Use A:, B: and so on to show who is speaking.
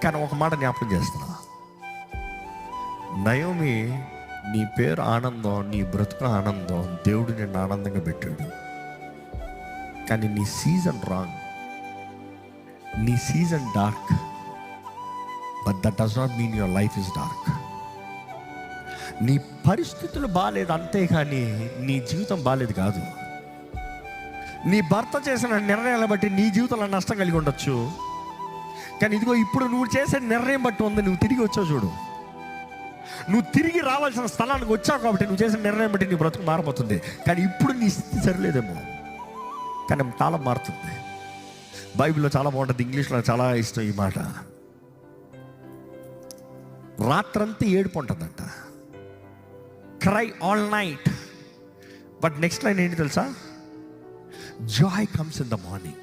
A: కానీ ఒక మాట జ్ఞాపకం చేస్తున్నా, నయోమి నీ పేరు ఆనందం, నీ బ్రతుకు ఆనందం, దేవుడు నిన్ను ఆనందంగా పెట్టాడు. కానీ నీ సీజన్ రాంగ్, నీ season dark, but that does not mean your life is dark. నీ పరిస్థితులు బాగాలేదు అంతేకాని నీ జీవితం బాగాలేదు కాదు. నీ భర్త చేసిన నిర్ణయాలను బట్టి నీ జీవితంలో నష్టం కలిగి ఉండొచ్చు, కానీ ఇదిగో ఇప్పుడు నువ్వు చేసే నిర్ణయం బట్టి ఉంది. నువ్వు తిరిగి వచ్చావు చూడు, నువ్వు తిరిగి రావాల్సిన స్థలానికి వచ్చావు కాబట్టి నువ్వు చేసిన నిర్ణయం బట్టి నీ బ్రతుకు మారిపోతుంది. కానీ ఇప్పుడు నీ స్థితి సరిలేదేమో, కానీ కాలం మారుతుంది. బైబిల్లో చాలా బాగుంటుంది, ఇంగ్లీష్లో చాలా ఇష్టం ఈ మాట. రాత్రంతా ఏడుపు ఉంటుందంట, cry all night, but next line ఏంటి తెలుసా? Joy comes in the morning.